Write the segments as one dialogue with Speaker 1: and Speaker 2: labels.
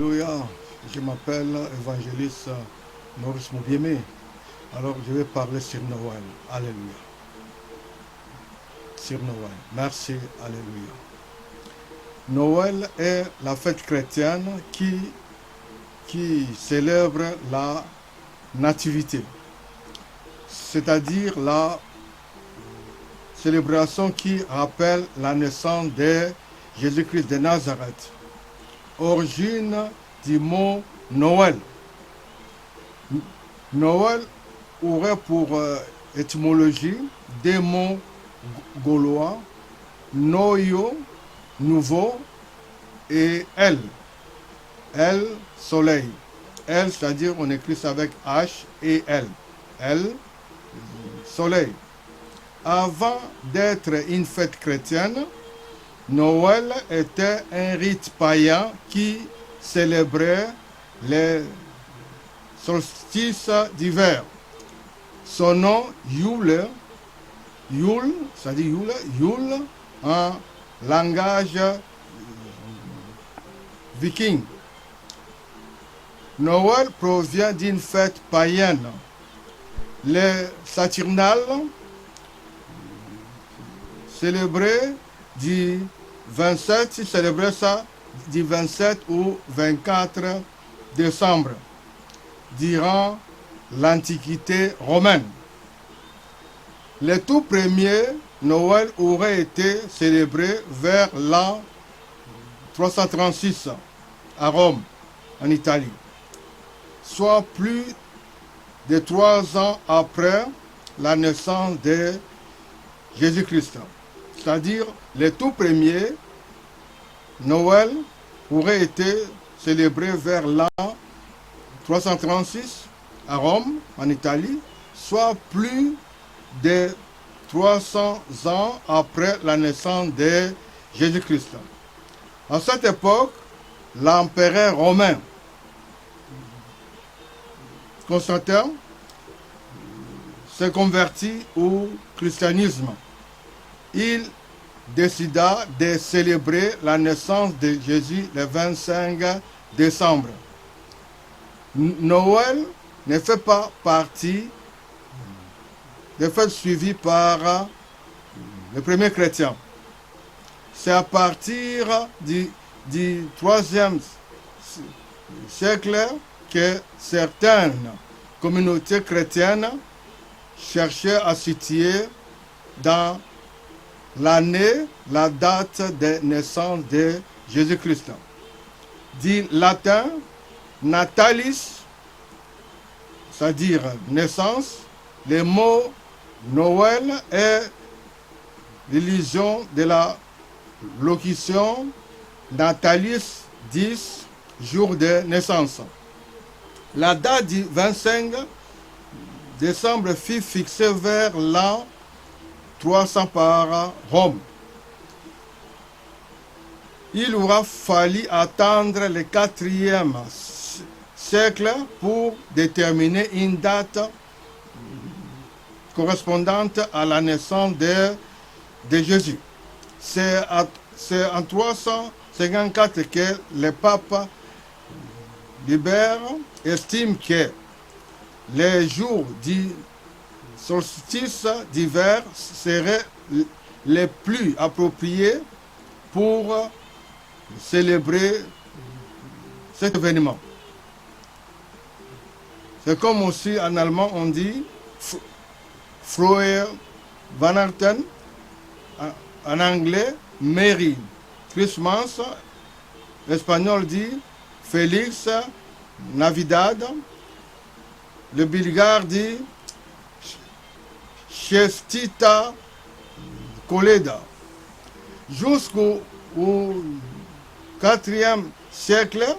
Speaker 1: Alléluia. Je m'appelle évangéliste Maurice Moubiemé. Alors je vais parler sur Noël. Alléluia. Sur Noël. Merci. Alléluia. Noël est la fête chrétienne qui célèbre la nativité, c'est-à-dire la célébration qui rappelle la naissance de Jésus-Christ de Nazareth. Origine du mot Noël. Noël aurait pour étymologie des mots gaulois, noyo, nouveau, et el, soleil. El, c'est-à-dire on écrit ça avec H et L. El, soleil. Avant d'être une fête chrétienne, Noël était un rite païen qui célébrait les solstices d'hiver. Son nom, Yule, c'est-à-dire Yule en langage viking. Noël provient d'une fête païenne. Les Saturnales célébraient du 27, célébrait ça du 27 au 24 décembre, durant l'Antiquité romaine. Le tout premier Noël aurait été célébré vers l'an 336 à Rome, en Italie, soit plus de 3 ans après la naissance de Jésus-Christ. C'est-à-dire, le tout premier Noël aurait été célébré vers l'an 336 à Rome, en Italie, soit plus de 300 ans après la naissance de Jésus-Christ. À cette époque, l'empereur romain Constantin s'est converti au christianisme. Il décida de célébrer la naissance de Jésus le 25 décembre. Noël ne fait pas partie des fêtes suivies par les premiers chrétiens. C'est à partir du 3e siècle que certaines communautés chrétiennes cherchaient à situer dans l'année la date de naissance de Jésus-Christ. Du latin natalis, c'est-à-dire naissance, le mot Noël est l'illusion de la locution natalis 10 jours de naissance. La date du 25 décembre fut fixée vers l'an 300 par Rome. Il aura fallu attendre le 4e siècle pour déterminer une date correspondante à la naissance de Jésus. C'est en 354 que le pape Libère estime que les jours du solstice d'hiver seraient les plus appropriés pour célébrer cet événement. C'est comme aussi en allemand on dit Frohe Weihnachten, en anglais Merry Christmas, l'espagnol dit Félix Navidad, le bulgare dit Chestita Koleda. Jusqu'au 4e siècle,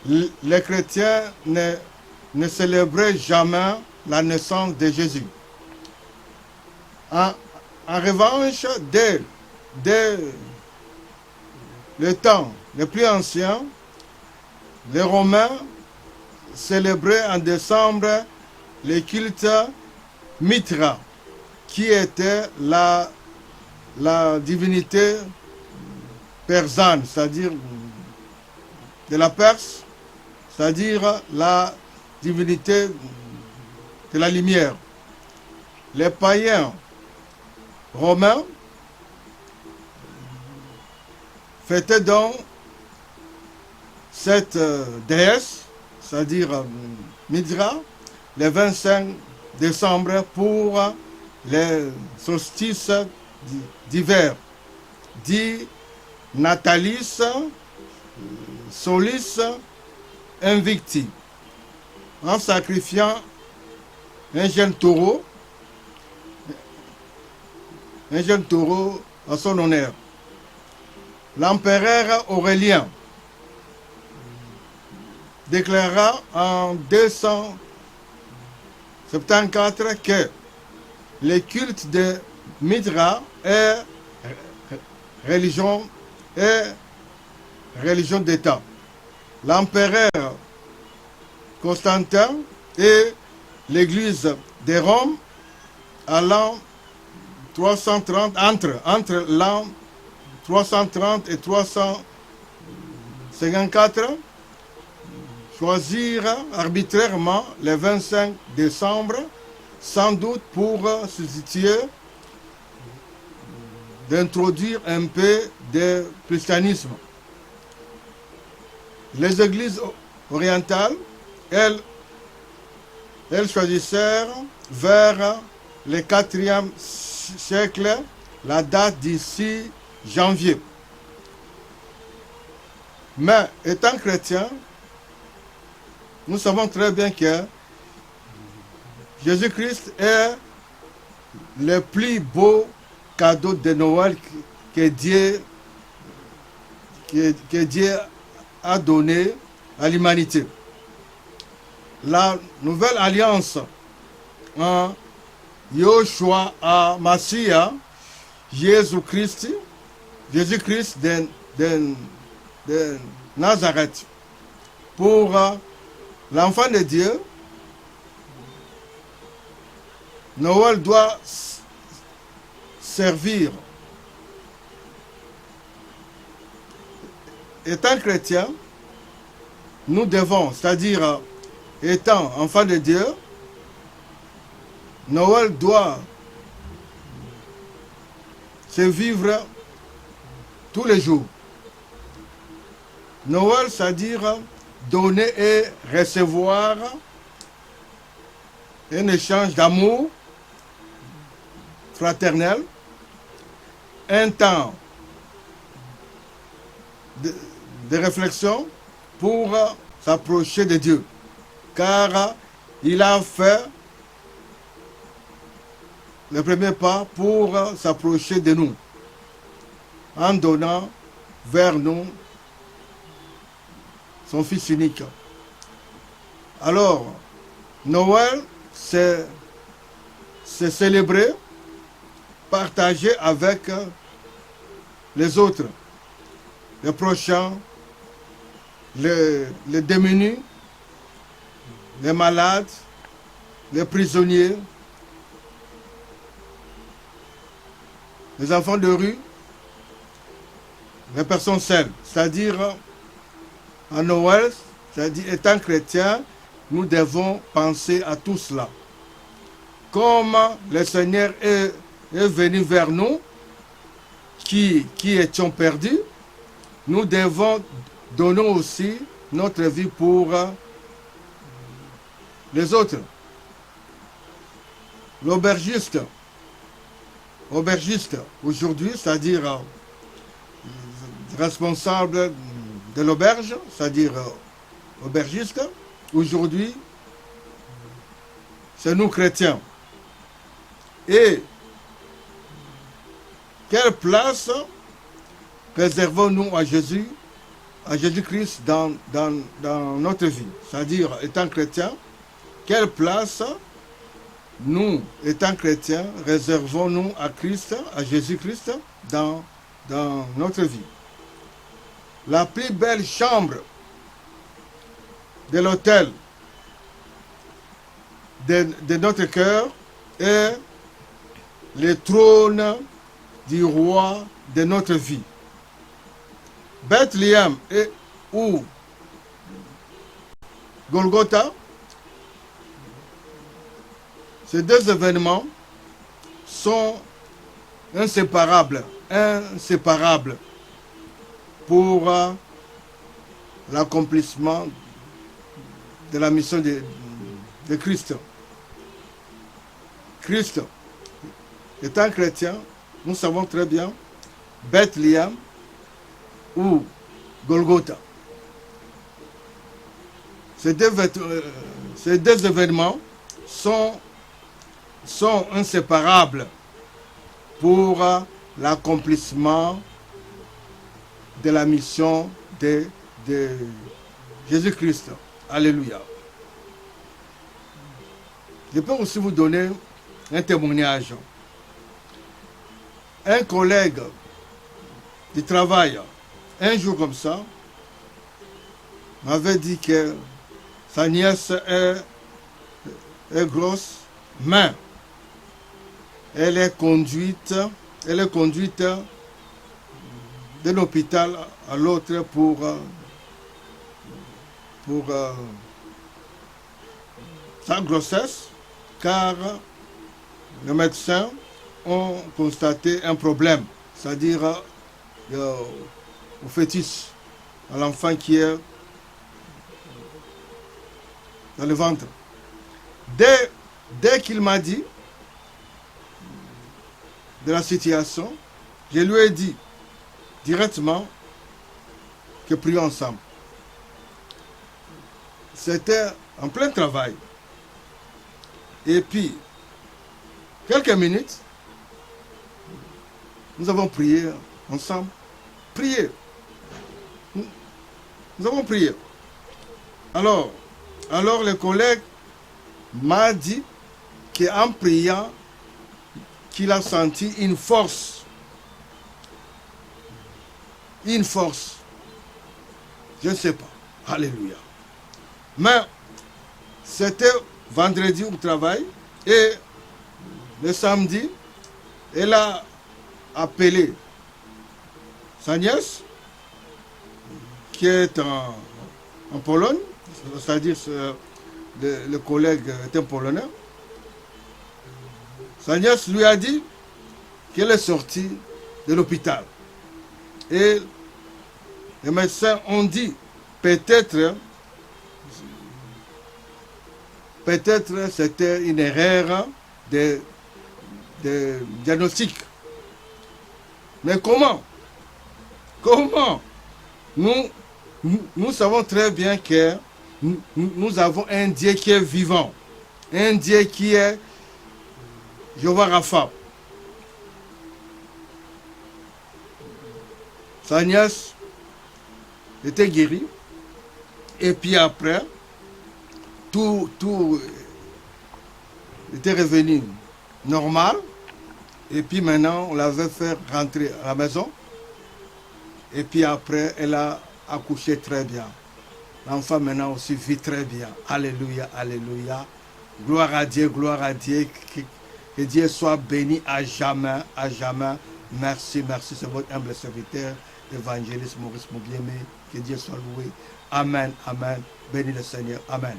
Speaker 1: les chrétiens ne célébraient jamais la naissance de Jésus. En revanche, dès le temps les plus anciens, les Romains célébraient en décembre le culte Mitra, qui était la divinité persane, c'est-à-dire de la Perse, c'est-à-dire la divinité de la lumière. Les païens romains fêtaient donc cette déesse, c'est-à-dire Mithra, le 25 décembre pour les solstices d'hiver, dit Natalis Solis Invicti, en sacrifiant un jeune taureau à son honneur. L'empereur Aurélien déclara en 274 que le culte de Mithra est religion d'État. L'empereur Constantin et l'église de Rome à l'an 330, entre l'an 330 et 354, choisirent arbitrairement le 25 décembre, sans doute pour susciter d'introduire un peu de christianisme. Les églises orientales, elles choisissèrent vers le 4e siècle la date du 6 janvier. Mais étant chrétiens, nous savons très bien que Jésus-Christ est le plus beau cadeau de Noël que Dieu a donné à l'humanité. La nouvelle alliance en Yoshua à Massia, Jésus-Christ de Nazareth, pour l'enfant de Dieu, Noël doit servir. Étant chrétien, nous devons, c'est-à-dire étant enfant de Dieu, Noël doit se vivre tous les jours. Noël, c'est-à-dire donner et recevoir un échange d'amour fraternel, un temps de réflexion pour s'approcher de Dieu, car il a fait le premier pas pour s'approcher de nous, en donnant vers nous son Fils unique. Alors, Noël, c'est célébrer, partager avec les autres, les prochains, les démunis, les malades, les prisonniers, les enfants de rue, les personnes seules. C'est-à-dire, à Noël, c'est-à-dire étant chrétien, nous devons penser à tout cela. Comme le Seigneur est venu vers nous, qui étions perdus, nous devons donner aussi notre vie pour les autres. L'aubergiste, aujourd'hui, c'est-à-dire responsable de l'auberge, c'est-à-dire aubergiste, aujourd'hui, c'est nous chrétiens. Et quelle place réservons-nous à Jésus-Christ dans notre vie? C'est-à-dire, étant chrétiens, quelle place nous, étant chrétiens, réservons-nous à Christ, à Jésus-Christ dans notre vie? La plus belle chambre de l'autel de notre cœur est le trône du roi de notre vie. Bethléem est où Golgotha, ces deux événements sont inséparables pour l'accomplissement de la mission de Christ. Christ, étant chrétien, nous savons très bien, Bethléem ou Golgotha. Ces deux événements sont inséparables pour l'accomplissement de la mission de Jésus-Christ. Alléluia. Je peux aussi vous donner un témoignage. Un collègue du travail, un jour comme ça, m'avait dit que sa nièce est grosse, mais elle est conduite de l'hôpital à l'autre pour sa grossesse, car les médecins ont constaté un problème, c'est-à-dire au fœtus, à l'enfant qui est dans le ventre. Dès qu'il m'a dit de la situation, je lui ai dit directement que prions ensemble. C'était en plein travail. Et puis, quelques minutes, nous avons prié ensemble. Prié. Nous avons prié. Alors le collègue m'a dit qu'en priant, qu'il a senti une force. Une force. Je ne sais pas. Alléluia. Mais c'était vendredi au travail et le samedi, elle a appelé sa nièce qui est en Pologne, c'est-à-dire le collègue est un Polonais. Sa nièce lui a dit qu'elle est sortie de l'hôpital. Et les médecins ont dit peut-être c'était une erreur de diagnostic. Mais comment nous savons très bien que nous avons un Dieu qui est vivant, un Dieu qui est Jéhovah Rapha. Sa nièce était guérie. Et puis après, tout était revenu normal. Et puis maintenant, on l'avait fait rentrer à la maison. Et puis après, elle a accouché très bien. L'enfant maintenant aussi vit très bien. Alléluia, alléluia. Gloire à Dieu, gloire à Dieu. Que Dieu soit béni à jamais, à jamais. Merci, merci. C'est votre humble serviteur, évangéliste Maurice Moubiémé. Que Dieu soit loué. Amen, amen. Béni le Seigneur. Amen.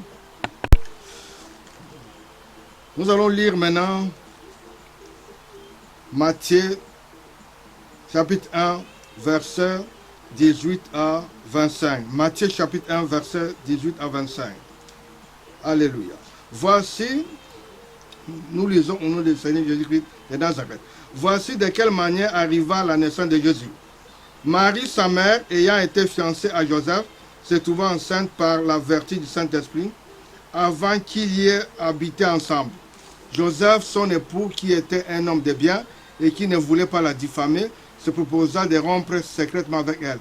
Speaker 1: Nous allons lire maintenant Matthieu, chapitre 1, verset 18 à 25. Matthieu, chapitre 1, verset 18 à 25. Alléluia. Voici, nous lisons au nom du Seigneur Jésus-Christ de Nazareth. Voici de quelle manière arriva la naissance de Jésus. Marie, sa mère, ayant été fiancée à Joseph, se trouvant enceinte par la vertu du Saint-Esprit, avant qu'ils y aient habité ensemble. Joseph, son époux, qui était un homme de bien et qui ne voulait pas la diffamer, se proposa de rompre secrètement avec elle.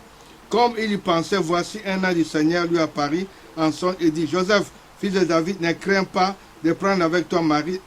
Speaker 1: Comme il y pensait, voici un ange du Seigneur lui apparut en songe et dit, Joseph, fils de David, ne crains pas de prendre avec toi Marie,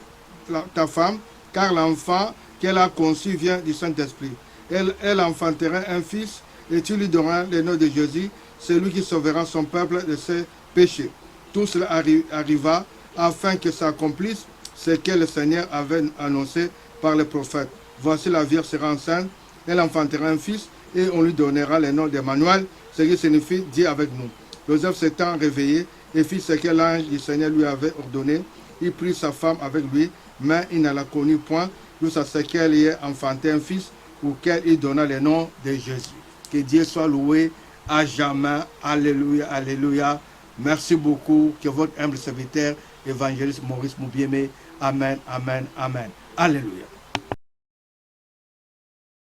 Speaker 1: ta femme, car l'enfant qu'elle a conçu vient du Saint-Esprit. Elle enfantera un fils et tu lui donneras le nom de Jésus, celui qui sauvera son peuple de ses péchés. Tout cela arriva afin que s'accomplisse ce que le Seigneur avait annoncé par le prophète. Voici la Vierge sera enceinte, elle enfantera un fils et on lui donnera le nom d'Emmanuel, ce qui signifie Dieu avec nous. Joseph s'étant réveillé et fit ce que l'ange du Seigneur lui avait ordonné. Il prit sa femme avec lui, mais il ne la connut point, jusqu'à ce qu'elle y ait enfanté un fils, auquel il donna le nom de Jésus. Que Dieu soit loué à jamais. Alléluia, alléluia. Merci beaucoup. Que votre humble serviteur, évangéliste Maurice Moubiémé. Amen, amen, amen. Alléluia.